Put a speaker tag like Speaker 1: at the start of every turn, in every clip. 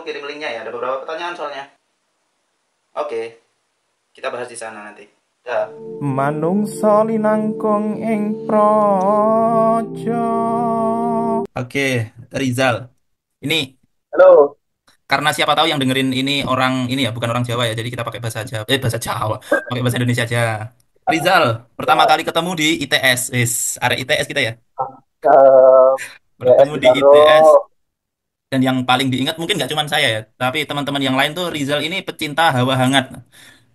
Speaker 1: aku kirim linknya ya. Ada beberapa pertanyaan soalnya. Oke, kita bahas di sana nanti. Dah.
Speaker 2: Manungsa linangkung ing praja. Oke, Rizal. Ini
Speaker 3: Halo,
Speaker 2: karena siapa tahu yang dengerin ini orang ini ya, bukan orang Jawa ya. Jadi kita pakai bahasa Jawa, pakai bahasa Indonesia aja. Rizal, pertama kali ketemu di ITS, area ITS kita ya.
Speaker 3: eh PS
Speaker 2: Bertemu di
Speaker 3: Bintaro.
Speaker 2: ITS dan yang paling diingat mungkin nggak cuma saya ya, tapi teman-teman yang lain tuh Rizal ini pecinta hawa hangat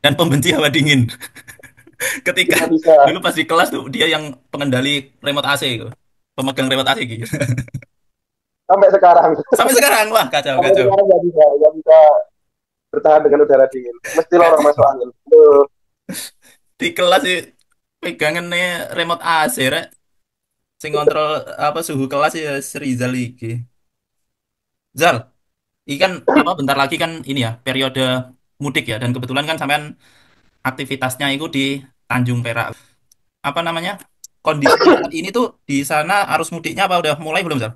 Speaker 2: dan pembenci hawa dingin. Ketika
Speaker 3: Bisa-bisa
Speaker 2: dulu pas di kelas tuh dia yang pengendali remote AC itu, pemegang remote AC gitu.
Speaker 3: sampai sekarang.
Speaker 2: Sampai sekarang wah kacau
Speaker 3: Sampai
Speaker 2: kacau.
Speaker 3: sekarang nggak bisa bertahan dengan udara dingin. Mesti lorong
Speaker 2: Kac-
Speaker 3: masuk angin. Tuh,
Speaker 2: Di kelas sih pegangan nih remote AC rek. Sing ngontrol apa suhu kelas ya Rizal iki. Zal, ini kan apa bentar lagi kan ini ya periode mudik ya dan kebetulan kan sampean aktivitasnya itu di Tanjung Perak. Apa namanya? Kondisinya saat ini tuh di sana arus mudiknya apa udah mulai belum, Zal?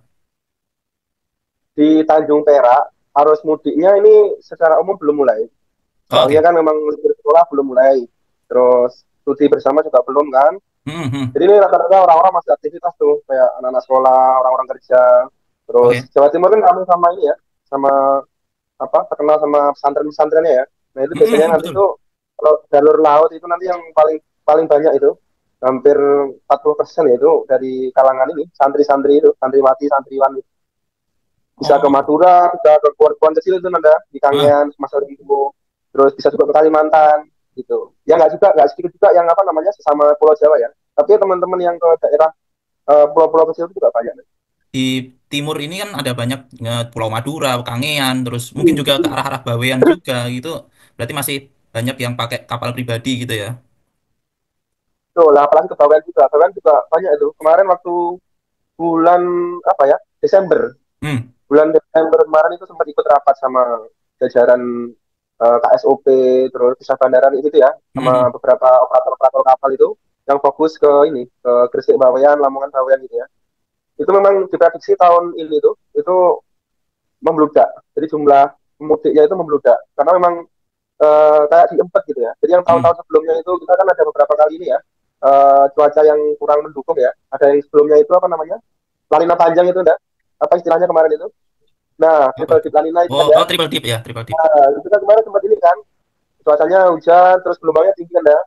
Speaker 3: di Tanjung Perak, arus mudiknya ini secara umum belum mulai.
Speaker 2: Oh,
Speaker 3: Soalnya
Speaker 2: oke.
Speaker 3: kan memang libur sekolah belum mulai. Terus cuti bersama juga belum kan.
Speaker 2: Hmm, hmm.
Speaker 3: Jadi ini rata-rata orang-orang masih aktivitas tuh. Kayak anak-anak sekolah, orang-orang kerja. Terus
Speaker 2: Oke.
Speaker 3: Jawa Timur kan kami sama ini ya. Sama apa terkenal sama pesantren-pesantrennya ya. Nah itu
Speaker 2: Hmm,
Speaker 3: biasanya
Speaker 2: hmm,
Speaker 3: nanti
Speaker 2: betul.
Speaker 3: tuh kalau jalur laut itu nanti yang paling paling banyak itu hampir 40% ya itu dari kalangan ini santri-santri itu santriwati santriwan itu. Bisa ke
Speaker 2: Oh,
Speaker 3: Madura, bisa ke Kepulauan kecil itu nanda di
Speaker 2: ah,
Speaker 3: Kangean, Mas Rimbo, terus bisa juga ke Kalimantan gitu. Ya nggak sedikit juga yang apa namanya sesama Pulau Jawa ya. Tapi teman-teman yang ke daerah pulau-pulau kecil itu juga banyak.
Speaker 2: di timur ini kan ada banyak Pulau Madura, Kangean, terus mungkin juga ke arah-arah Bawean juga gitu. Berarti masih banyak yang pakai kapal pribadi gitu ya.
Speaker 3: Tuh, lah apalagi ke Bawean juga banyak itu. Kemarin waktu bulan apa ya Desember
Speaker 2: Hmm,
Speaker 3: bulan Desember kemarin itu sempat ikut rapat sama jajaran KSOP terus Pusat Bandaran itu ya
Speaker 2: hmm,
Speaker 3: sama
Speaker 2: hmm.
Speaker 3: beberapa operator-operator kapal itu yang fokus ke ini ke Gresik Bawean Lamongan Bawean gitu ya itu memang diprediksi tahun ini tuh itu membludak jadi jumlah pemudiknya itu membludak karena memang kayak diempet gitu ya jadi yang
Speaker 2: Hmm.
Speaker 3: tahun-tahun sebelumnya itu kita kan ada beberapa kali ini ya cuaca yang kurang mendukung ya ada yang sebelumnya itu apa namanya lanina panjang itu enggak apa istilahnya kemarin itu nah
Speaker 2: Apa
Speaker 3: triple
Speaker 2: tuh?
Speaker 3: deep lanina itu kan
Speaker 2: Oh,
Speaker 3: ya
Speaker 2: oh triple dip ya, triple dip.
Speaker 3: nah, itu kan kemarin sempat ini kan cuacanya hujan terus gelombangnya tinggi kan ya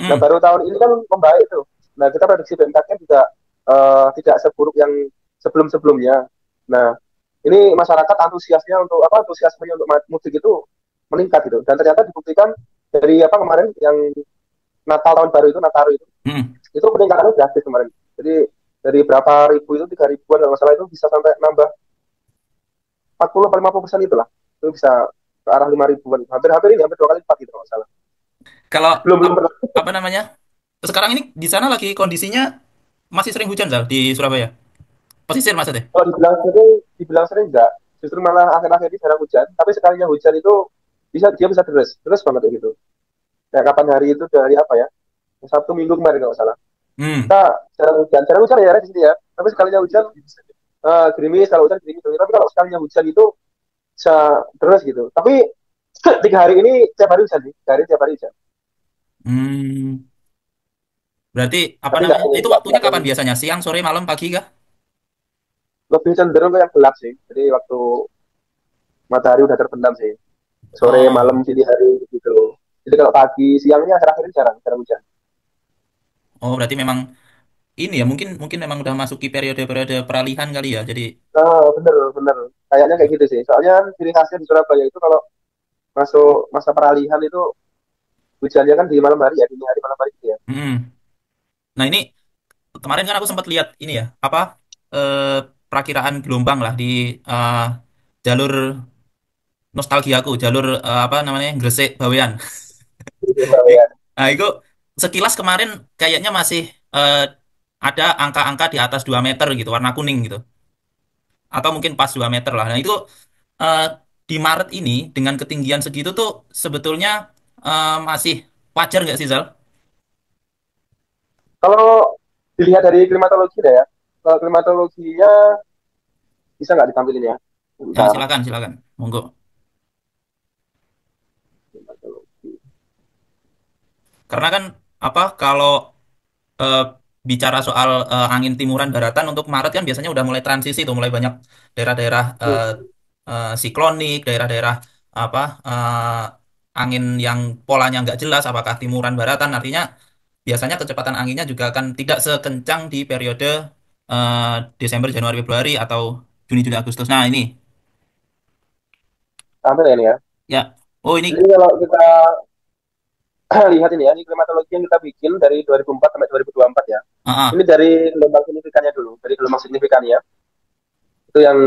Speaker 3: nah
Speaker 2: Hmm,
Speaker 3: baru tahun ini kan membaik tuh nah kita prediksi BMKG juga tidak seburuk yang sebelum-sebelumnya nah ini masyarakat antusiasnya untuk apa antusiasmenya untuk mudik itu meningkat gitu dan ternyata dibuktikan dari apa kemarin yang Natal tahun baru itu Nataru
Speaker 2: hmm.
Speaker 3: itu peningkatannya drastis kemarin jadi dari berapa ribu itu 3 ribuan kalau masalah itu bisa sampai nambah 40 50% itulah itu bisa ke arah 5 ribuan hampir-hampir ini hampir 2 kali lipat gitu kalau nggak salah
Speaker 2: Kalau
Speaker 3: belum belum
Speaker 2: ap-
Speaker 3: pernah
Speaker 2: apa namanya? Sekarang ini di sana lagi kondisinya masih sering hujan, Zal, di Surabaya. Pesisir maksudnya.
Speaker 3: kalau dibilang sering enggak justru malah akhir-akhir ini jarang hujan tapi sekalinya hujan itu dia bisa deres deres banget ya gitu kayak kapan hari itu dari apa ya Sabtu Minggu kemarin kalau nggak salah
Speaker 2: Hmm.
Speaker 3: kita jarang hujan ya di sini ya tapi sekalinya hujan gerimis kalau hujan gerimis tapi kalau sekalinya hujan itu bisa deres gitu tapi 3 hari ini tiap hari hujan sih 3 hari tiap hari hujan
Speaker 2: Hmm. Berarti apa
Speaker 3: tapi nggak
Speaker 2: namanya?
Speaker 3: ini
Speaker 2: Itu waktunya
Speaker 3: nggak yang
Speaker 2: kapan biasanya? Siang, sore, malam, pagi kah?
Speaker 3: lebih cenderung ke yang gelap sih jadi waktu matahari udah terbenam sih sore malam
Speaker 2: Oh.
Speaker 3: dini hari gitu jadi kalau pagi siangnya akhir-akhir ini jarang jarang hujan.
Speaker 2: Oh, berarti memang ini ya, mungkin mungkin memang udah masuki periode-periode peralihan kali ya. Jadi
Speaker 3: Bener bener kayaknya kayak gitu sih soalnya kan ciri khasnya di Surabaya itu kalau masuk masa peralihan itu hujannya kan di malam hari ya dini hari malam hari gitu ya.
Speaker 2: hmm. Nah, ini kemarin kan aku sempat lihat ini ya, apa eh, perakiraan gelombang lah di eh, jalur nostalgiaku, jalur apa namanya? Gresik Bawean.
Speaker 3: Di Surabaya.
Speaker 2: Nah, itu sekilas kemarin kayaknya masih eh, ada angka-angka di atas 2 meter gitu, warna kuning gitu. Atau mungkin pas 2 meter lah. Nah, itu eh, di Maret ini dengan ketinggian segitu tuh sebetulnya masih wajar nggak sih, Zal?
Speaker 3: Kalau dilihat dari klimatologi deh ya kalau klimatologinya bisa nggak ditampilin ya
Speaker 2: Ya,
Speaker 3: bentar
Speaker 2: silakan, silakan. Monggo. Karena kan apa kalau eh, bicara soal angin timuran daratan untuk Maret kan biasanya udah mulai transisi tuh, mulai banyak daerah-daerah siklonik, daerah-daerah apa angin yang polanya nggak jelas, apakah timuran baratan, artinya biasanya kecepatan anginnya juga akan tidak sekencang di periode eh, Desember, Januari, Februari atau Juni, Juli, Agustus. Nah ini
Speaker 3: Sampai ya ini ya.
Speaker 2: ya, oh ini,
Speaker 3: Jadi kalau kita lihat ini ya, ini klimatologi yang kita bikin dari 2004 sampai 2024 ya.
Speaker 2: ah
Speaker 3: Ini
Speaker 2: ah,
Speaker 3: dari gelombang signifikannya dulu, dari gelombang signifikannya itu yang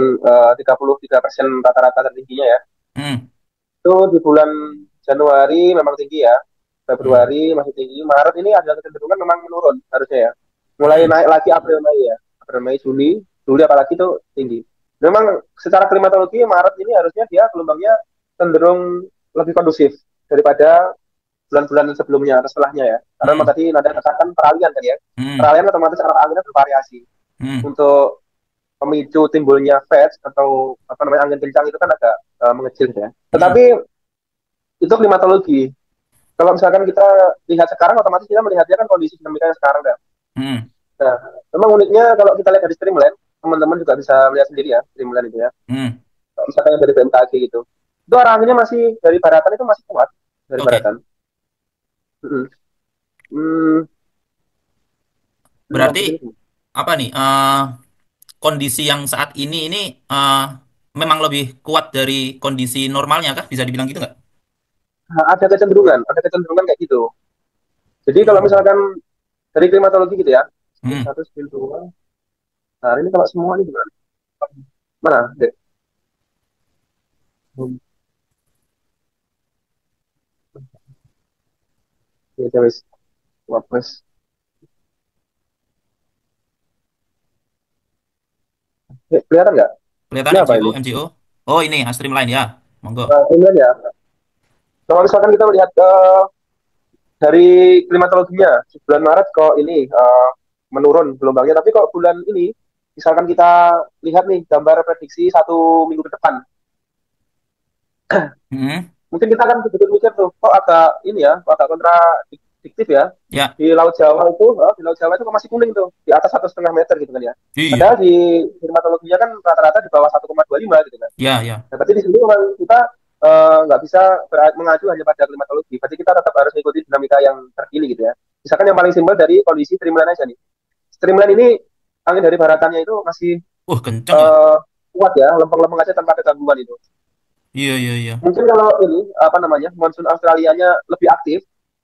Speaker 3: 33% rata-rata tertingginya ya.
Speaker 2: hmm,
Speaker 3: Itu di bulan Januari memang tinggi ya,
Speaker 2: hmm,
Speaker 3: Februari masih tinggi, Maret ini ada kecenderungan memang menurun harusnya ya. Mulai
Speaker 2: hmm,
Speaker 3: naik lagi April Mei ya, April Mei Juli, Juli apalagi itu tinggi. Memang secara klimatologi Maret ini harusnya dia gelombangnya cenderung lebih kondusif daripada bulan-bulan sebelumnya atau setelahnya ya. Karena memang
Speaker 2: hmm,
Speaker 3: tadi Nada katakan peralihan kan ya.
Speaker 2: hmm,
Speaker 3: Peralihan otomatis arah anginnya bervariasi.
Speaker 2: hmm,
Speaker 3: Untuk memicu timbulnya fast atau apa namanya angin kencang itu kan agak mengecil ya.
Speaker 2: hmm,
Speaker 3: Tetapi itu klimatologi. Kalau misalkan kita lihat sekarang, otomatis kita melihatnya kan kondisi dinamika yang sekarang kan.
Speaker 2: hmm,
Speaker 3: Nah, memang uniknya kalau kita lihat dari streamline, teman-teman juga bisa melihat sendiri ya streamline itu ya.
Speaker 2: hmm.
Speaker 3: Kalau misalkan yang dari BMKG gitu, itu arah anginnya masih dari baratan itu masih kuat dari
Speaker 2: Oke,
Speaker 3: baratan. Mm-mm. Hmm,
Speaker 2: berarti
Speaker 3: hmm.
Speaker 2: apa nih? Kondisi yang saat ini eh, memang lebih kuat dari kondisi normalnya kah? Bisa dibilang gitu nggak?
Speaker 3: Nah, ada kecenderungan kayak gitu. Jadi kalau
Speaker 2: Hmm.
Speaker 3: misalkan dari klimatologi gitu ya, skill
Speaker 2: Hmm.
Speaker 3: satu, skill dua. Nah, ini kalau semua ini gimana? Mana? Dek? Hmm. Ya, wis. Wapres. Kelihatan nggak?
Speaker 2: Kelihatan
Speaker 3: Ini apa
Speaker 2: MGO,
Speaker 3: ini?
Speaker 2: MGO. Oh ini Streamline ya, monggo.
Speaker 3: Nah, ini ya. Kalau misalkan kita melihat dari klimatologinya, bulan Maret kok ini menurun gelombangnya, tapi kok bulan ini, misalkan kita lihat nih gambar prediksi 1 minggu ke depan,
Speaker 2: Hmm.
Speaker 3: mungkin kita akan sedikit mikir tuh, kok agak ini ya, kok agak kontradiktif ya.
Speaker 2: Ya,
Speaker 3: Di Laut Jawa itu, di Laut Jawa itu kok masih kuning tuh, di atas 1,5 meter gitu kan ya. Padahal
Speaker 2: iya,
Speaker 3: di klimatologinya kan rata-rata di bawah 1,25 gitu kan.
Speaker 2: ya, ya.
Speaker 3: Nah, berarti di sini memang kita nggak bisa mengacu hanya pada klimatologi. Berarti kita tetap harus mengikuti dinamika yang terkini gitu ya. Misalkan yang paling simpel dari kondisi streamline aja nih. Streamline ini angin dari baratannya itu masih
Speaker 2: Kenceng ya.
Speaker 3: uh, kuat ya, lempeng-lempeng aja tanpa ada gangguan itu.
Speaker 2: Iya, iya, iya.
Speaker 3: Mungkin kalau ini apa namanya monsun Australianya lebih aktif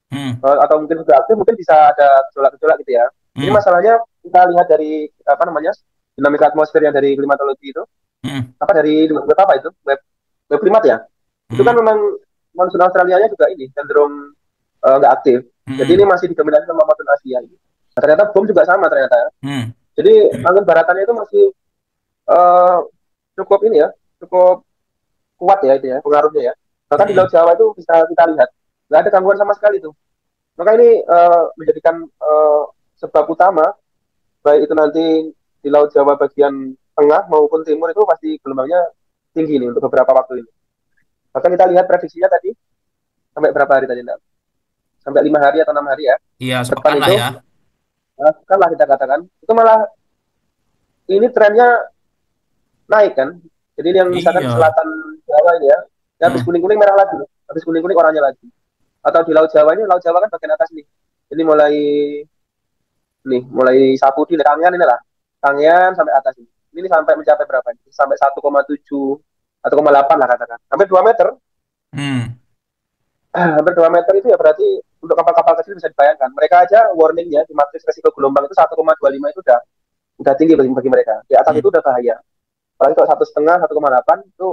Speaker 2: Hmm.
Speaker 3: atau mungkin sudah aktif, mungkin bisa ada gejolak-gejolak gitu ya. Ini
Speaker 2: Hmm.
Speaker 3: masalahnya kita lihat dari apa namanya dinamika atmosfer yang dari klimatologi itu,
Speaker 2: Hmm.
Speaker 3: apa dari web apa itu web klimat ya. Itu kan
Speaker 2: Hmm.
Speaker 3: memang monsun Australianya juga ini cenderung nggak aktif. Jadi ini
Speaker 2: Hmm.
Speaker 3: masih didominasi sama monsun Asia. Nah, ternyata BOM juga sama ternyata ya.
Speaker 2: Hmm.
Speaker 3: Jadi angin baratannya itu masih eh, cukup ini ya, cukup kuat ya itu ya pengaruhnya ya. Bahkan di Laut
Speaker 2: Hmm.
Speaker 3: Jawa itu bisa kita lihat nggak ada gangguan sama sekali tuh. Maka ini menjadikan sebab utama baik itu nanti di Laut Jawa bagian tengah maupun timur itu pasti gelombangnya tinggi nih untuk beberapa waktu ini. Bahkan kita lihat prediksinya tadi sampai berapa hari tadi enggak? Sampai 5 hari atau 6 hari ya.
Speaker 2: Iya,
Speaker 3: Ke depan
Speaker 2: sepekan lah
Speaker 3: itu,
Speaker 2: ya.
Speaker 3: kan lah kita katakan, itu malah ini trennya naik kan. Jadi yang misalkan di
Speaker 2: Iya.
Speaker 3: selatan Jawa ini ya, ya habis
Speaker 2: Hmm.
Speaker 3: kuning-kuning merah lagi. Habis kuning-kuning oranye lagi. Atau di Laut Jawa ini, Laut Jawa kan bagian atas nih. Ini mulai nih, mulai Sapudi, Kangean ini lah. Kangean sampai atas ini. Ini sampai mencapai berapa? Ini? Sampai 1,7 atau 1,8 lah katakan. Hampir 2 meter.
Speaker 2: Hmm.
Speaker 3: Hampir 2 meter itu ya berarti untuk kapal-kapal kecil bisa dibayangkan. Mereka aja warningnya di matriks resiko gelombang itu 1,25 itu udah tinggi bagi mereka. Di atas itu
Speaker 2: Hmm.
Speaker 3: udah bahaya. Apalagi kalau 1,5, 1,8 itu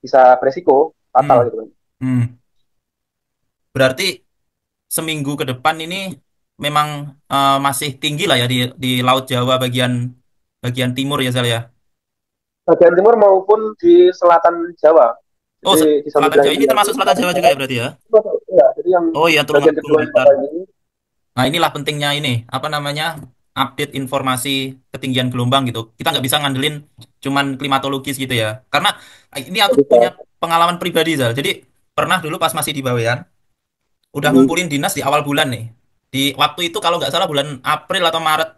Speaker 3: bisa beresiko fatal
Speaker 2: Hmm.
Speaker 3: gitu kan.
Speaker 2: Hmm. Berarti seminggu ke depan ini memang masih tinggi lah ya di Laut Jawa bagian bagian timur ya Zal ya.
Speaker 3: Bagian timur maupun di selatan Jawa.
Speaker 2: Oh,
Speaker 3: Jadi di
Speaker 2: Selatan
Speaker 3: Samudra
Speaker 2: Jawa ini
Speaker 3: Hindia itu
Speaker 2: termasuk Selatan
Speaker 3: selatan
Speaker 2: Jawa juga
Speaker 3: Jawa
Speaker 2: ya berarti ya.
Speaker 3: itu ya, jadi yang
Speaker 2: Oh iya,
Speaker 3: bagian
Speaker 2: Tulungagung
Speaker 3: kedua
Speaker 2: Blitar.
Speaker 3: Jawa ini
Speaker 2: Nah, inilah pentingnya ini, apa namanya, update informasi ketinggian gelombang gitu. Kita nggak bisa ngandelin cuman klimatologis gitu ya. Karena ini aku
Speaker 3: bisa
Speaker 2: punya pengalaman pribadi, Zal. Jadi, pernah dulu pas masih di Bawean, udah ngumpulin dinas di awal bulan nih. Di waktu itu kalau nggak salah bulan April atau Maret,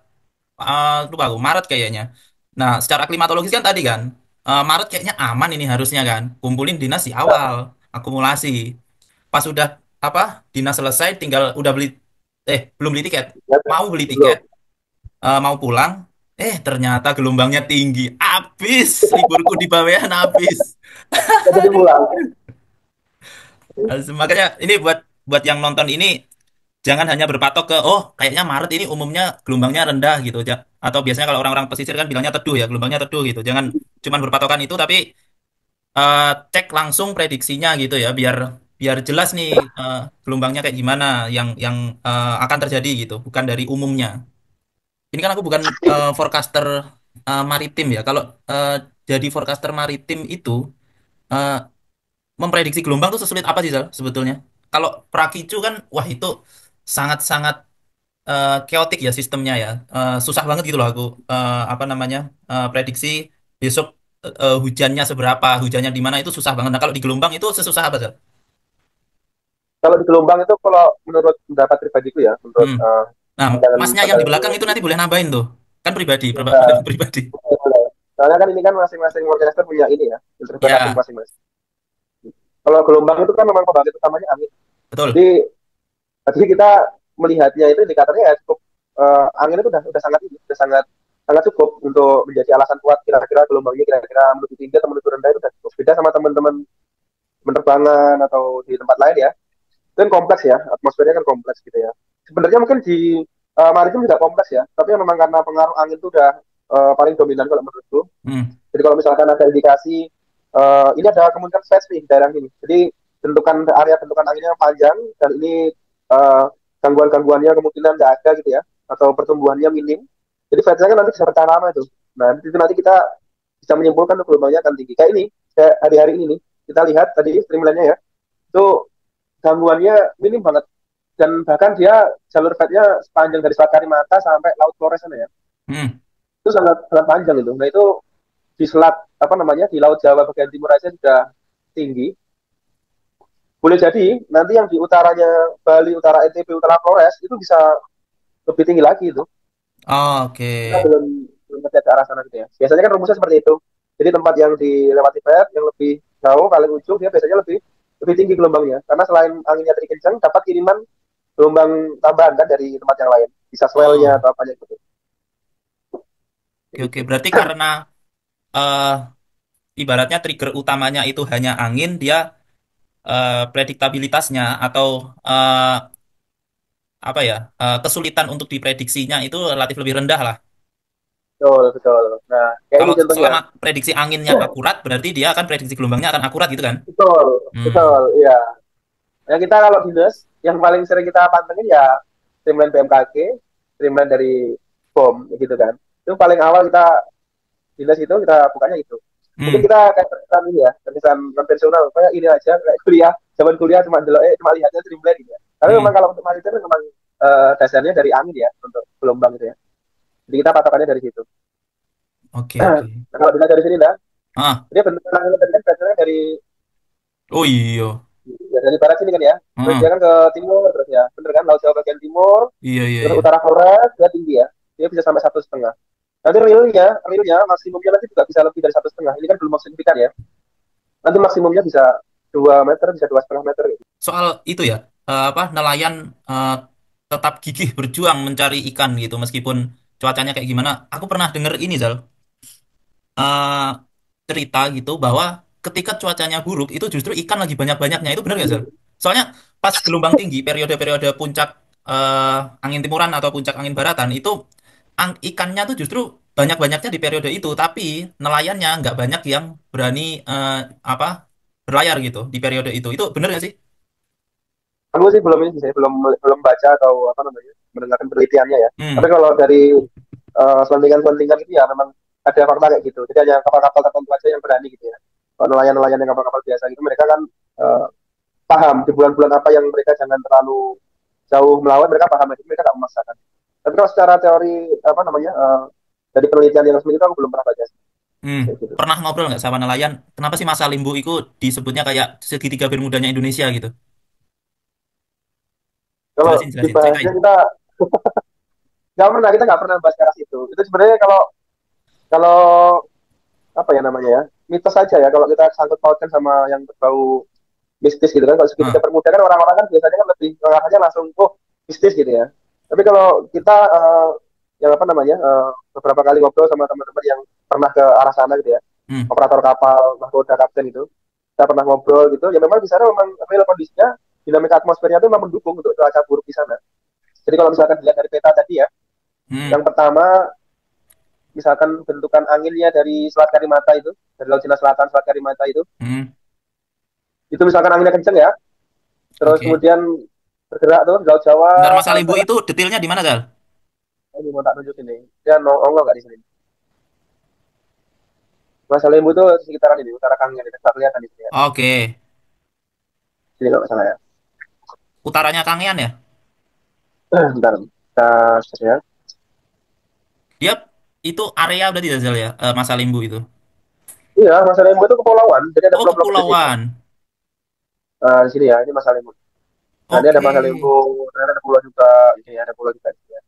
Speaker 2: lupa aku, Maret kayaknya. Nah, secara klimatologis kan tadi kan, Maret kayaknya aman ini harusnya kan. Kumpulin dinas di awal, akumulasi. Pas udah apa dinas selesai, tinggal udah beli, belum beli tiket,
Speaker 3: Ya,
Speaker 2: mau beli tiket,
Speaker 3: belum.
Speaker 2: mau pulang, ternyata gelombangnya tinggi, habis liburku di Bawean habis.
Speaker 3: Nggak jadi pulang.
Speaker 2: Makanya ini buat buat yang nonton ini jangan hanya berpatok ke oh kayaknya Maret ini umumnya gelombangnya rendah gitu atau biasanya kalau orang-orang pesisir kan bilangnya teduh ya gelombangnya teduh gitu. Jangan cuman berpatokan itu tapi cek langsung prediksinya gitu ya biar biar jelas nih gelombangnya kayak gimana yang akan terjadi gitu bukan dari umumnya. Ini kan aku bukan forecaster maritim ya. Kalau eh, jadi forecaster maritim itu eh, memprediksi gelombang tuh sesulit apa sih Zal, sebetulnya? Kalau Prakicu kan, wah itu sangat-sangat chaotic ya sistemnya ya. Susah banget gitu loh aku apa namanya prediksi besok hujannya seberapa, hujannya di mana itu susah banget. Nah kalau di gelombang itu sesusah apa Zal?
Speaker 3: Kalau di gelombang itu kalau menurut pendapat pribadiku ya, menurut
Speaker 2: Hmm. Nah, masnya yang di
Speaker 3: pandangan
Speaker 2: belakang itu nanti boleh nambahin tuh. Kan pribadi,
Speaker 3: ya,
Speaker 2: pribadi.
Speaker 3: soalnya kan ini kan masing-masing broadcaster punya ini ya, interpretasi
Speaker 2: Ya,
Speaker 3: masing-masing. Kalau gelombang itu kan memang pembangkit utamanya angin.
Speaker 2: betul.
Speaker 3: Jadi Jadi kita melihatnya itu indikatornya ya cukup angin itu udah sangat ini, udah sangat sangat cukup untuk menjadi alasan kuat kira-kira gelombangnya kira-kira menuju tinggi atau menuju rendah itu udah cukup. Beda sama teman-teman penerbangan atau di tempat lain ya. Itu kan kompleks ya, atmosfernya kan kompleks gitu ya. Sebenarnya mungkin di maritim juga kompleks ya, tapi memang karena pengaruh angin itu udah paling dominan kalau menurutku.
Speaker 2: Hmm.
Speaker 3: Jadi kalau misalkan ada indikasi ini ada kemungkinan seismik di daerah ini. Jadi bentukan anginnya panjang dan ini gangguan-gangguannya kemungkinan nggak ada gitu ya atau pertumbuhannya minim. Jadi flight kan nanti bisa bertahan lama itu. Nah itu nanti kita bisa menyimpulkan gelombangnya akan tinggi. Kayak ini, kayak hari-hari ini nih kita lihat tadi streamline-nya ya itu gangguannya minim banget dan bahkan dia jalur flightnya sepanjang dari Selat Karimata sampai Laut Flores sana ya
Speaker 2: Hmm.
Speaker 3: itu sangat sangat panjang itu. Nah itu di selat apa namanya di Laut Jawa bagian timur aja sudah tinggi. Boleh jadi nanti yang di utaranya Bali, utara NTB, utara Flores itu bisa lebih tinggi lagi itu.
Speaker 2: Oke.
Speaker 3: Kita belum ngecek ke arah sana gitu ya. Biasanya kan rumusnya seperti itu. Jadi tempat yang dilewati pet yang lebih jauh paling ujung dia biasanya lebih lebih tinggi gelombangnya. Karena selain anginnya tadi kencang, dapat kiriman gelombang tambahan kan dari tempat yang lain. Bisa swellnya
Speaker 2: Oh,
Speaker 3: atau apa gitu.
Speaker 2: oke oke.
Speaker 3: Gitu.
Speaker 2: Berarti karena eh ibaratnya trigger utamanya itu hanya angin, dia prediktabilitasnya atau eh, apa ya kesulitan untuk diprediksinya itu relatif lebih rendah lah.
Speaker 3: Betul, betul. Nah, kayak ini
Speaker 2: Kalau
Speaker 3: contohnya.
Speaker 2: selama prediksi anginnya akurat, berarti dia akan prediksi gelombangnya akan akurat gitu kan?
Speaker 3: Betul,
Speaker 2: Hmm.
Speaker 3: betul, iya. Nah, kita kalau dinas, yang paling sering kita pantengin ya streamline BMKG, streamline dari BOM, gitu kan. Itu paling awal kita dinas itu, kita bukanya itu. Mungkin
Speaker 2: Hmm.
Speaker 3: kita kayak terkesan ini ya, terkesan konvensional, kayak ini aja, kayak kuliah, zaman kuliah cuma lihatnya streamline gitu ya. Tapi memang
Speaker 2: Hmm.
Speaker 3: kalau untuk maritim memang dasarnya dari angin ya, untuk gelombang itu ya. Jadi kita patokannya dari situ.
Speaker 2: Oke oke.
Speaker 3: Nah, kalau dilihat dari sini, nah,
Speaker 2: Ah.
Speaker 3: dia bentuk angin tadi kan dasarnya dari
Speaker 2: Oh iya.
Speaker 3: ya, dari barat sini kan ya. Terus dia
Speaker 2: Ah.
Speaker 3: kan ke timur terus ya. Bener kan Laut Jawa bagian timur,
Speaker 2: Iya iya
Speaker 3: terus
Speaker 2: iya.
Speaker 3: utara Flores dia tinggi ya. Dia bisa sampai 1,5. Nanti realnya maksimumnya nanti juga bisa lebih dari 1,5. Ini kan belum signifikan ya. Nanti maksimumnya bisa 2 meter, bisa 2,5 meter. Gitu.
Speaker 2: Soal itu ya, apa nelayan tetap gigih berjuang mencari ikan gitu meskipun cuacanya kayak gimana. Aku pernah denger ini Zal, eh, cerita gitu bahwa ketika cuacanya buruk itu justru ikan lagi banyak-banyaknya. Itu benar nggak Zal? Soalnya pas gelombang tinggi periode-periode puncak angin timuran atau puncak angin baratan itu ikannya tuh justru banyak-banyaknya di periode itu, tapi nelayannya nggak banyak yang berani apa berlayar gitu di periode itu. Itu benar nggak sih?
Speaker 3: Aku sih belum ini sih, belum belum baca atau apa namanya mendengarkan penelitiannya ya. Tapi
Speaker 2: Hmm.
Speaker 3: kalau dari selentingan-selentingan itu ya memang ada fakta kayak gitu. Jadi hanya kapal-kapal tertentu aja yang berani gitu ya. Kalau nelayan-nelayan yang kapal-kapal biasa gitu mereka kan uh, paham di bulan-bulan apa yang mereka jangan terlalu jauh melawan mereka paham itu mereka nggak memaksakan. Tapi kalau secara teori apa namanya dari penelitian yang resmi itu aku belum pernah baca sih.
Speaker 2: Hmm.
Speaker 3: Kayak gitu.
Speaker 2: Pernah ngobrol nggak sama nelayan? Kenapa sih Masa Limbu itu disebutnya kayak segitiga Bermudanya Indonesia gitu?
Speaker 3: Kalau
Speaker 2: Jelasin, jelasin,
Speaker 3: dibahasnya
Speaker 2: ceritain.
Speaker 3: kita nggak pernah, kita nggak pernah bahas ke arah situ. Itu sebenarnya kalau kalau apa ya namanya ya, mitos saja ya kalau kita sangkut pautkan sama yang berbau mistis gitu kan. Kalau segitiga
Speaker 2: Ah,
Speaker 3: bermuda kan orang-orang kan biasanya kan lebih mengarahnya langsung oh mistis gitu ya. Tapi kalau kita yang apa namanya beberapa kali ngobrol sama teman-teman yang pernah ke arah sana gitu ya,
Speaker 2: hmm,
Speaker 3: operator kapal, nahkoda, kapten itu, kita pernah ngobrol gitu. Ya memang di sana memang real kondisinya dinamika atmosfernya itu memang mendukung untuk cuaca buruk di sana. Jadi kalau misalkan dilihat dari peta tadi ya, yang
Speaker 2: hmm,
Speaker 3: pertama misalkan bentukan anginnya dari Selat Karimata itu, dari Laut Cina Selatan Selat Karimata
Speaker 2: hmm,
Speaker 3: itu misalkan anginnya kenceng ya, terus
Speaker 2: oke.
Speaker 3: kemudian bergerak tuh di Laut Jawa
Speaker 2: Bentar, Mas Alimbu
Speaker 3: sampai lah
Speaker 2: itu detailnya di mana, Zal?
Speaker 3: ini mau tak tunjukin nih, dia nongol nggak di sini. Mas Lembu tuh di sekitaran ini, utara Kangen, itu tak kelihatan di sini ya.
Speaker 2: Oke.
Speaker 3: Sini nggak masalah ya.
Speaker 2: Utaranya Kangean ya?
Speaker 3: Bentar, kita search ya.
Speaker 2: Dia itu area berarti ya, Zal ya? Mas Alimbu itu.
Speaker 3: Iya, Mas Lembu itu kepulauan, jadi ada
Speaker 2: Oh,
Speaker 3: pulau-pulau kecilnya.
Speaker 2: kepulauan.
Speaker 3: Di sini ya, ini Mas Lembu. Nah, ini ada
Speaker 2: Oke.
Speaker 3: Mas Lembu, ternyata ada pulau juga, ini ada pulau juga di sini ya.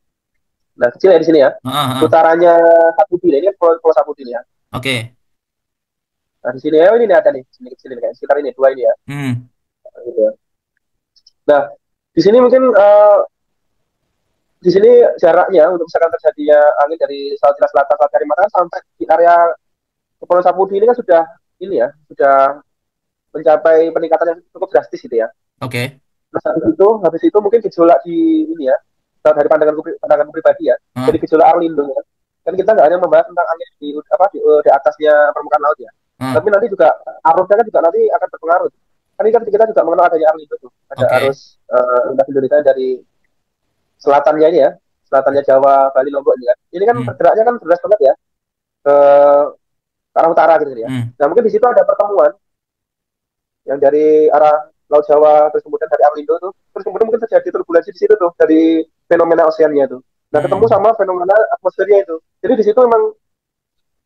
Speaker 3: Nah, kecil ya di sini ya.
Speaker 2: Heeh, heeh.
Speaker 3: Utaranya Sapudi, ini kan pulau Sapudi ya.
Speaker 2: Oke.
Speaker 3: Nah, di sini ya, ini nih ada nih, sini kecil ini kayak sekitar ini dua ini ya.
Speaker 2: Hmm.
Speaker 3: Nah, gitu ya. Nah, di sini mungkin di sini jaraknya untuk misalkan terjadinya angin dari Samudra Selatan, Selat Kalimantan sampai di area Kepulauan Sapudi ini kan sudah ini ya, sudah mencapai peningkatan yang cukup drastis gitu ya.
Speaker 2: Oke.
Speaker 3: Nah, habis itu mungkin gejolak di ini ya, kalau dari pandangan pribadi ya, jadi
Speaker 2: Heeh,
Speaker 3: gejolak Arlindo ya. Kan kita nggak hanya membahas tentang angin di apa di atasnya permukaan laut ya,
Speaker 2: heeh.
Speaker 3: tapi nanti juga arusnya kan juga nanti akan berpengaruh. Kan ini kan kita juga mengenal adanya Arlindo tuh, ada
Speaker 2: Oke.
Speaker 3: arus lintas Indonesia dari selatannya ini ya, selatannya Jawa, Bali, Lombok ini kan. Ini kan
Speaker 2: Hmm.
Speaker 3: bergeraknya kan deras banget ya ke, ke arah utara gitu ya.
Speaker 2: Hmm.
Speaker 3: Nah mungkin di situ ada pertemuan yang dari arah Laut Jawa terus kemudian dari Arlindo tuh terus kemudian mungkin terjadi turbulensi di situ tuh dari fenomena oceannya itu nah ketemu
Speaker 2: Hmm.
Speaker 3: sama fenomena atmosfernya itu jadi di situ memang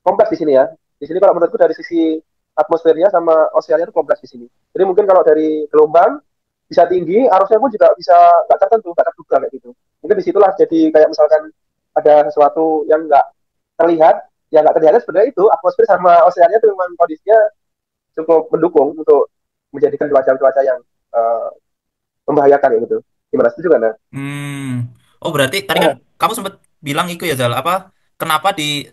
Speaker 3: kompleks di sini ya di sini kalau menurutku dari sisi atmosfernya sama oceannya itu kompleks di sini jadi mungkin kalau dari gelombang bisa tinggi arusnya pun juga bisa nggak tertentu nggak terduga kayak gitu mungkin disitulah jadi kayak misalkan ada sesuatu yang nggak terlihat yang nggak terlihat sebenarnya itu atmosfer sama oceannya itu memang kondisinya cukup mendukung untuk menjadikan cuaca-cuaca yang uh, membahayakan ya gitu. Gimana setuju kan?
Speaker 2: Hmm. Oh, berarti tadi kan kamu sempat bilang itu ya, Zal, apa? Kenapa di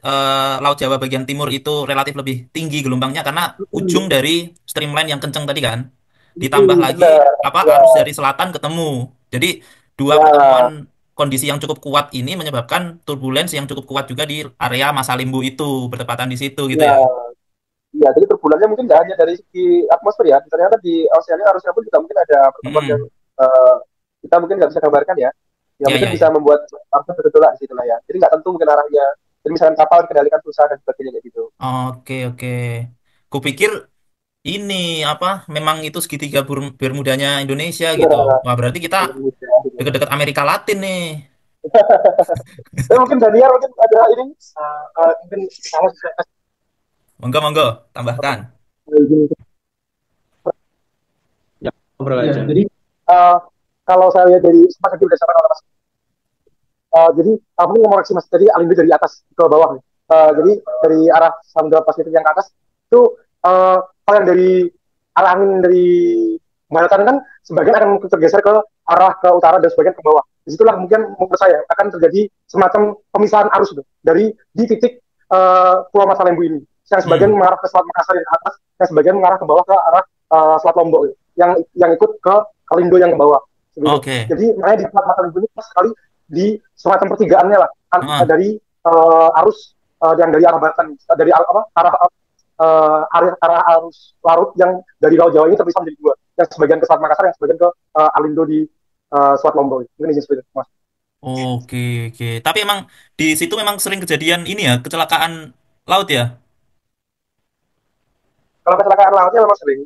Speaker 2: Laut Jawa bagian timur itu relatif lebih tinggi gelombangnya karena ujung dari streamline yang kenceng tadi kan. Ditambah lagi
Speaker 3: Benar.
Speaker 2: apa
Speaker 3: Ya,
Speaker 2: arus dari selatan ketemu. Jadi dua pertemuan
Speaker 3: ya,
Speaker 2: kondisi yang cukup kuat ini menyebabkan turbulensi yang cukup kuat juga di area Masalimbu itu, bertepatan di situ gitu
Speaker 3: ya,
Speaker 2: ya.
Speaker 3: ya. Jadi turbulennya mungkin nggak hanya dari segi atmosfer ya. Ternyata di oceannya harusnya pun juga mungkin ada pertemuan yang
Speaker 2: Hmm.
Speaker 3: uh, kita mungkin nggak bisa gambarkan ya. Ya
Speaker 2: Ya,
Speaker 3: mungkin
Speaker 2: ya,
Speaker 3: bisa
Speaker 2: ya.
Speaker 3: membuat arusnya bergejolak di situ lah ya. Jadi nggak tentu mungkin arahnya. Jadi misalnya kapal dikendalikan susah dan sebagainya kayak gitu.
Speaker 2: Oke, oke. Kupikir ini apa? Memang itu segitiga Bermudanya Indonesia gitu. Wah, berarti kita deket-deket Amerika Latin nih.
Speaker 3: Tapi mungkin Daniel mungkin ada ini mungkin salah
Speaker 2: Monggo, monggo, tambahkan.
Speaker 3: ya, ngobrol aja. Jadi kalau saya lihat dari sempat tadi berdasarkan oleh Mas, jadi aku ingin mengoreksi Mas tadi Alindo dari atas ke bawah. Jadi dari arah Samudra Pasifik yang ke atas itu kalau yang dari arah angin dari Barat kan sebagian akan tergeser ke arah ke utara dan sebagian ke bawah. Disitulah mungkin menurut saya akan terjadi semacam pemisahan arus itu dari di titik Pulau Masalembu ini. Yang sebagian
Speaker 2: Hmm,
Speaker 3: mengarah ke Selat Makassar yang ke atas, yang sebagian mengarah ke bawah ke arah Selat Lombok yang ikut ke Kalindo yang ke bawah. Begitu.
Speaker 2: oke.
Speaker 3: Jadi makanya di Selat Makassar ini pas sekali di semacam pertigaannya lah
Speaker 2: Heeh,
Speaker 3: dari arus yang dari arah Batan dari apa arah arah arus larut yang dari Laut Jawa ini terpisah menjadi dua yang sebagian ke Selat Makassar yang sebagian ke Alindo di Selat Lombok ini seperti itu mas.
Speaker 2: oke, oke. Tapi emang di situ memang sering kejadian ini ya, kecelakaan laut ya.
Speaker 3: Kalau kecelakaan lautnya memang sering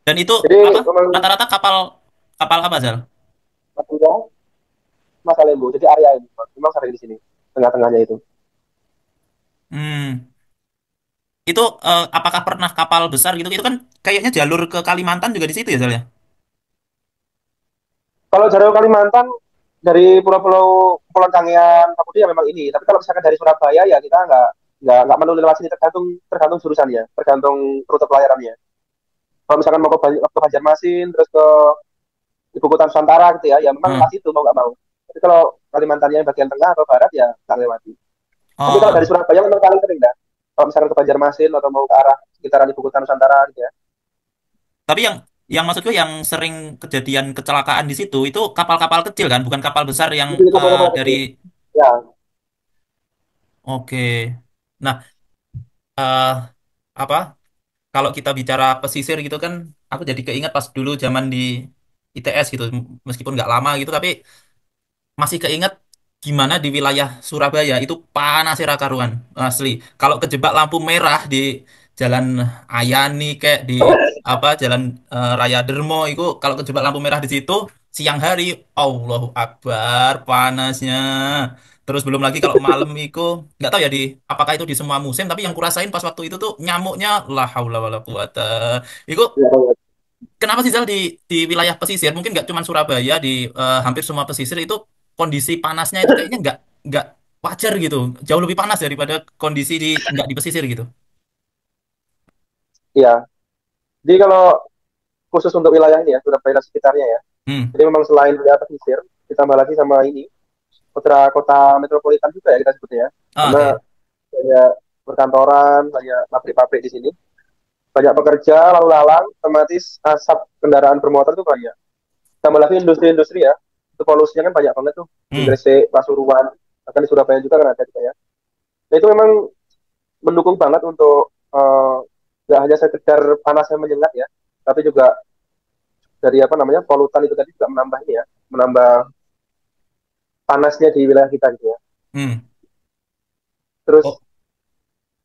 Speaker 2: Dan itu
Speaker 3: jadi
Speaker 2: apa?
Speaker 3: memang
Speaker 2: Rata-rata kapal kapal apa, Zal?
Speaker 3: maksudnya Mas Lembu jadi area ini memang sering di sini tengah-tengahnya itu.
Speaker 2: Hmm. Itu apakah pernah kapal besar gitu? Itu kan kayaknya jalur ke Kalimantan juga di situ ya, Zal ya?
Speaker 3: Kalau Jawa Kalimantan dari pulau-pulau Kepulauan Kangean, Kapudi ya memang ini. Tapi kalau misalkan dari Surabaya ya kita nggak melulu lewat sini, tergantung tergantung jurusannya, tergantung rute pelayarannya. Kalau misalkan mau ke Banjarmasin, terus ke Ibu Kota Nusantara gitu ya memang
Speaker 2: Hmm.
Speaker 3: lewat situ mau nggak mau. Tapi kalau Kalimantannya yang bagian tengah atau barat ya nggak lewati. Tapi kalau dari
Speaker 2: Oh,
Speaker 3: Surabaya memang paling sering dah. Kalau misalkan ke Banjarmasin atau mau ke arah sekitaran Ibu Kota Nusantara gitu ya.
Speaker 2: tapi yang maksudku yang sering kejadian kecelakaan di situ itu kapal-kapal kecil kan, bukan kapal besar yang
Speaker 3: Itu kapal-kapal
Speaker 2: dari.
Speaker 3: kecil. Ya,
Speaker 2: Oke. Nah, eh apa? Kalau kita bicara pesisir gitu kan, aku jadi keinget pas dulu zaman di ITS gitu, meskipun nggak lama gitu, tapi masih keinget gimana di wilayah Surabaya itu panas ya karuan asli. Kalau kejebak lampu merah di Jalan Ayani kayak di apa Jalan Raya Dermo itu, kalau kejebak lampu merah di situ siang hari, Allahu Akbar panasnya. Terus belum lagi kalau malam itu nggak tahu ya di apakah itu di semua musim, tapi yang kurasain pas waktu itu tuh nyamuknya la haula wala quwata. Itu
Speaker 3: ya, ya.
Speaker 2: kenapa sih Zal di wilayah pesisir mungkin nggak cuma Surabaya di hampir semua pesisir itu kondisi panasnya itu kayaknya nggak wajar gitu, jauh lebih panas daripada kondisi di nggak di pesisir gitu.
Speaker 3: Iya. Jadi kalau khusus untuk wilayah ini ya, Surabaya dan sekitarnya ya.
Speaker 2: Hmm.
Speaker 3: Jadi memang selain wilayah pesisir, ditambah lagi sama ini, putra kota metropolitan juga ya kita sebutnya ya.
Speaker 2: Oh,
Speaker 3: Karena
Speaker 2: oke.
Speaker 3: banyak perkantoran, banyak pabrik-pabrik di sini, banyak pekerja lalu lalang, otomatis asap kendaraan bermotor itu banyak. Tambah lagi industri-industri ya, itu polusinya kan banyak banget tuh di
Speaker 2: Hmm.
Speaker 3: Gresik, Pasuruan, bahkan di Surabaya juga kan ada juga ya. Nah itu memang mendukung banget untuk nggak hanya sekedar panasnya menyengat ya, tapi juga dari apa namanya polutan itu tadi juga menambah ini ya, menambah panasnya di wilayah kita gitu ya.
Speaker 2: Hmm. Oh.
Speaker 3: Terus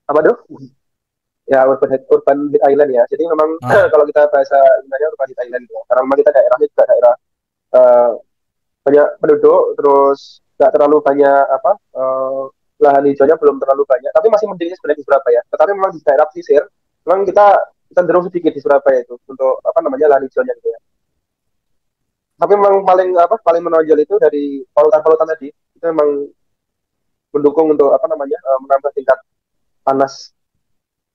Speaker 3: apa tuh? Ya urban heat island ya. Jadi memang
Speaker 2: Ah.
Speaker 3: kalau kita bahasa Indonesia urban heat island ya. Karena memang kita daerahnya juga daerah eh, banyak penduduk, terus nggak terlalu banyak apa lahan hijaunya belum terlalu banyak. Tapi masih mending sebenarnya di Surabaya. Tetapi memang di daerah pesisir, memang kita cenderung sedikit di Surabaya itu untuk apa namanya lahan hijaunya gitu ya. Tapi memang paling menonjol itu dari polutan-polutan tadi itu memang mendukung untuk apa namanya menambah tingkat panas.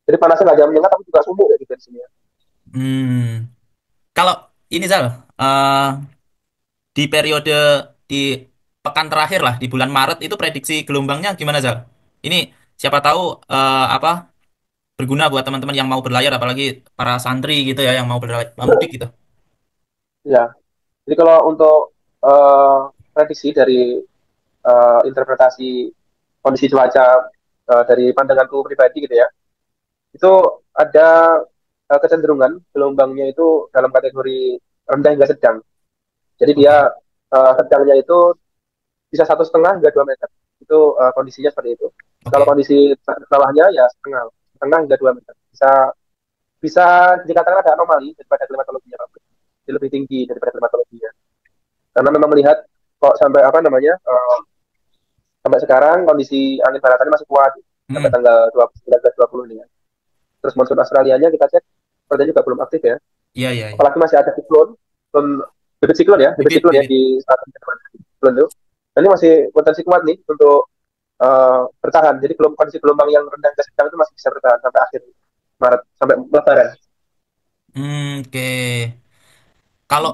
Speaker 3: Jadi panasnya nggak jam menyengat tapi juga sumuk kayak gitu di sini ya.
Speaker 2: Hmm. Kalau ini Zal, eh, di periode di pekan terakhir lah di bulan Maret itu prediksi gelombangnya gimana Zal? Ini siapa tahu apa berguna buat teman-teman yang mau berlayar apalagi para santri gitu ya yang mau berlayar mudik gitu.
Speaker 3: Ya, jadi kalau untuk prediksi dari interpretasi kondisi cuaca dari pandanganku pribadi gitu ya, itu ada kecenderungan gelombangnya itu dalam kategori rendah hingga sedang. Jadi
Speaker 2: Oke.
Speaker 3: dia sedangnya itu bisa 1,5 hingga 2 meter. Itu kondisinya seperti itu. Kalau
Speaker 2: Oke.
Speaker 3: kondisi bawahnya ya setengah, setengah hingga 2 meter. Bisa bisa dikatakan ada anomali daripada klimatologinya, jadi lebih tinggi daripada klimatologinya. Karena memang melihat kok sampai apa namanya sampai sekarang kondisi angin baratannya masih kuat sampai
Speaker 2: Hmm.
Speaker 3: tanggal 20 ini ya. Terus monsun Australianya kita cek sepertinya juga belum aktif ya.
Speaker 2: Iya, iya, iya.
Speaker 3: Apalagi masih ada siklon bibit
Speaker 2: Bibit,
Speaker 3: siklon ya
Speaker 2: bibit.
Speaker 3: di selatan Jerman. Siklon itu. Dan ini masih potensi kuat nih untuk bertahan. Jadi belum kondisi gelombang yang rendah ke sedang itu masih bisa bertahan sampai akhir Maret sampai Lebaran.
Speaker 2: Oke. Kalau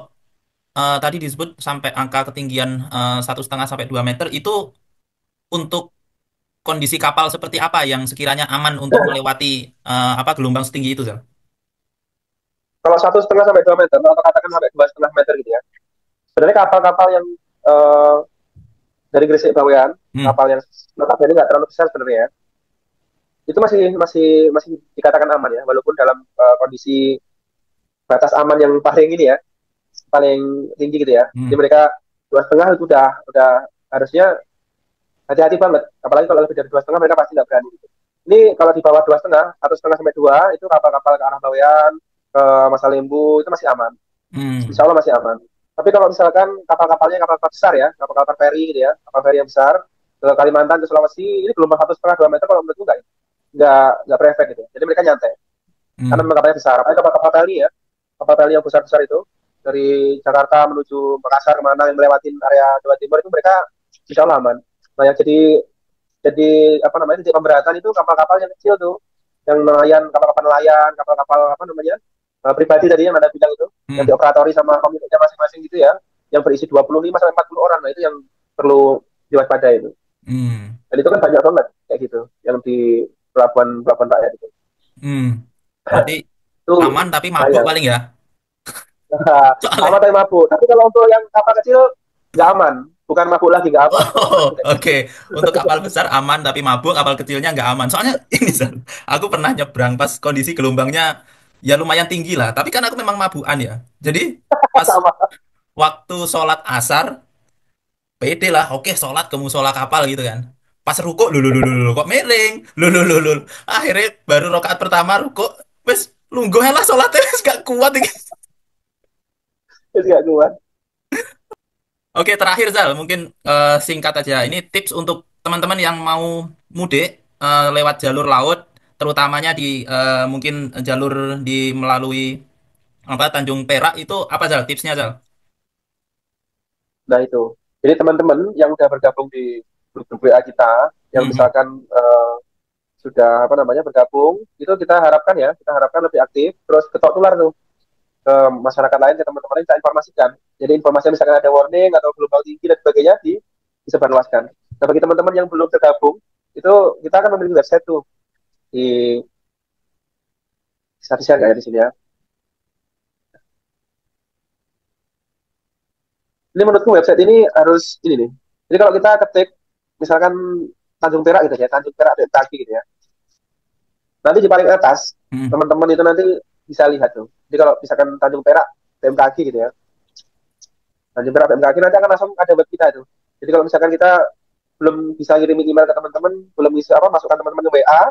Speaker 2: tadi disebut sampai angka ketinggian 1,5 sampai 2 meter itu untuk kondisi kapal seperti apa yang sekiranya aman untuk melewati apa gelombang setinggi itu, Zal?
Speaker 3: Kalau 1,5 sampai 2 meter atau katakan sampai 2,5 meter gitu ya. Sebenarnya kapal-kapal yang uh, dari Gresik Bawean,
Speaker 2: Hmm.
Speaker 3: kapal yang notabene nggak terlalu besar sebenarnya ya, itu masih masih masih dikatakan aman ya, walaupun dalam kondisi batas aman yang paling ini ya, paling tinggi gitu ya. Jadi
Speaker 2: Hmm.
Speaker 3: mereka 2,5 itu udah harusnya hati-hati banget. Apalagi kalau lebih dari 2,5 mereka pasti nggak berani. Gitu. Ini kalau di bawah 2,5, 1,5 sampai 2 itu kapal-kapal ke arah Bawean, ke Masalembu itu masih aman. Insya
Speaker 2: Hmm.
Speaker 3: Allah masih aman. Tapi kalau misalkan kapal-kapalnya kapal besar ya, kapal-kapal feri gitu ya, kapal feri yang besar ke Kalimantan ke Sulawesi ini gelombang 1,5 2 meter kalau menurutku nggak berefek gitu. Jadi mereka nyantai karena
Speaker 2: Hmm.
Speaker 3: memang kapalnya besar. Apalagi kapal-kapal feri ya, kapal feri yang besar-besar itu. dari Jakarta menuju Makassar kemana yang melewatin area Jawa Timur itu mereka insya Allah aman. Nah yang jadi apa namanya titik pemberatan itu kapal-kapal yang kecil tuh, yang nelayan, kapal-kapal nelayan, kapal-kapal apa namanya pribadi tadi yang anda bilang itu, yang
Speaker 2: Hmm.
Speaker 3: dioperatori sama pemiliknya masing-masing gitu ya, yang berisi 25 sampai 40 orang, nah itu yang perlu diwaspadai itu.
Speaker 2: Hmm.
Speaker 3: Dan itu kan banyak banget kayak gitu, yang di pelabuhan pelabuhan rakyat itu.
Speaker 2: Hmm. Berarti
Speaker 3: Itu
Speaker 2: aman tapi mabuk
Speaker 3: bahaya.
Speaker 2: paling ya.
Speaker 3: Aman
Speaker 2: Soalnya.
Speaker 3: tapi mabuk. Tapi kalau untuk yang kapal kecil nggak aman, bukan mabuk lagi nggak aman, itu aman
Speaker 2: Oh,
Speaker 3: juga.
Speaker 2: oke. Untuk kapal besar aman tapi mabuk, kapal kecilnya nggak aman. Soalnya ini, San, aku pernah nyebrang pas kondisi gelombangnya ya lumayan tinggi lah. Tapi kan aku memang mabukan ya. Jadi pas
Speaker 3: Sama.
Speaker 2: waktu sholat asar, pede lah. Oke, sholat ke musola kapal gitu kan. Pas ruko, lulu, kok miring. Lulu. Akhirnya baru rakaat pertama ruko, wes lungguh lah sholatnya, wes gak kuat ini.
Speaker 3: Itu nggak kuat.
Speaker 2: Oke, terakhir Zal, mungkin singkat aja. Ini tips untuk teman-teman yang mau mudik lewat jalur laut, terutamanya di mungkin jalur di melalui apa Tanjung Perak itu apa Zal? Tipsnya Zal?
Speaker 3: Nah itu. Jadi teman-teman yang udah bergabung di grup WA kita, yang
Speaker 2: Mhm.
Speaker 3: misalkan sudah apa namanya bergabung, itu kita harapkan lebih aktif, terus ketok tular tuh ke masyarakat lain, ke teman-teman lain kita informasikan. Jadi informasi misalkan ada warning atau gelombang tinggi dan sebagainya disebarluaskan. Nah bagi teman-teman yang belum tergabung, itu kita akan memiliki website tuh di bisa di-share nggak ya di sini ya. Ini menurutku website ini harus ini nih. Jadi kalau kita ketik misalkan Tanjung Perak gitu ya, Tanjung Perak BMKG gitu ya. Nanti di paling atas
Speaker 2: Mhm.
Speaker 3: teman-teman itu nanti bisa lihat tuh. Jadi kalau misalkan Tanjung Perak BMKG gitu ya, Tanjung Perak BMKG nanti akan langsung ada web kita itu. Jadi kalau misalkan kita belum bisa kirim email ke teman-teman, belum bisa apa masukkan teman-teman ke WA,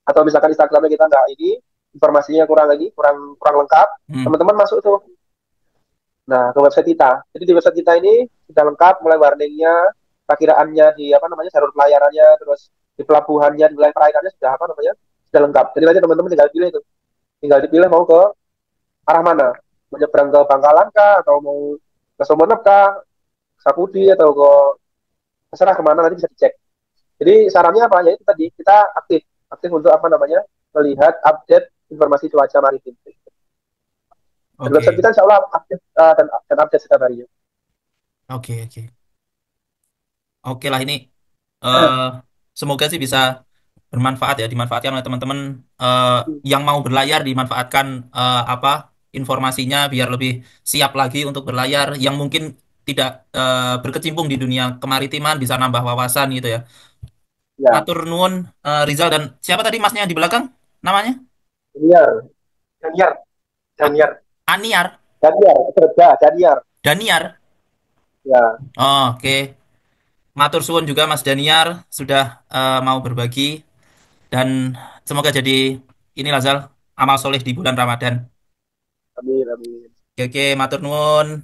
Speaker 3: atau misalkan Instagramnya kita nggak ini, informasinya kurang lagi, kurang kurang lengkap,
Speaker 2: Mhm.
Speaker 3: teman-teman masuk tuh. Nah, ke website kita. Jadi di website kita ini sudah lengkap, mulai warningnya, perakiraannya di apa namanya jalur pelayarannya, terus di pelabuhannya, di wilayah perairannya sudah apa namanya sudah lengkap. Jadi nanti teman-teman tinggal pilih itu, tinggal dipilih mau ke arah mana, menyeberang ke Bangkalan kah, atau mau ke Sumenep kah, Sapudi atau ke terserah kemana nanti bisa dicek. Jadi sarannya apa ya itu tadi kita aktif, aktif untuk apa namanya melihat update informasi cuaca maritim. Dan website
Speaker 2: Oke.
Speaker 3: kita insya Allah aktif dan update setiap harinya.
Speaker 2: Oke. Oke lah ini eh semoga sih bisa bermanfaat ya, dimanfaatkan oleh teman-teman eh, yang mau berlayar, dimanfaatkan apa informasinya biar lebih siap lagi untuk berlayar, yang mungkin tidak berkecimpung di dunia kemaritiman bisa nambah wawasan gitu ya.
Speaker 3: Ya,
Speaker 2: Matur nuwun Rizal dan siapa tadi masnya di belakang namanya?
Speaker 3: Daniar, Daniar,
Speaker 2: A-
Speaker 3: Daniar,
Speaker 2: Aniar,
Speaker 3: Daniar, kerja, Daniar.
Speaker 2: Daniar.
Speaker 3: Ya,
Speaker 2: Oh, oke. Matur suwun juga Mas Daniar sudah mau berbagi dan semoga jadi inilah Zal amal soleh di bulan Ramadan.
Speaker 3: amin, amin.
Speaker 2: Oke, matur nuwun.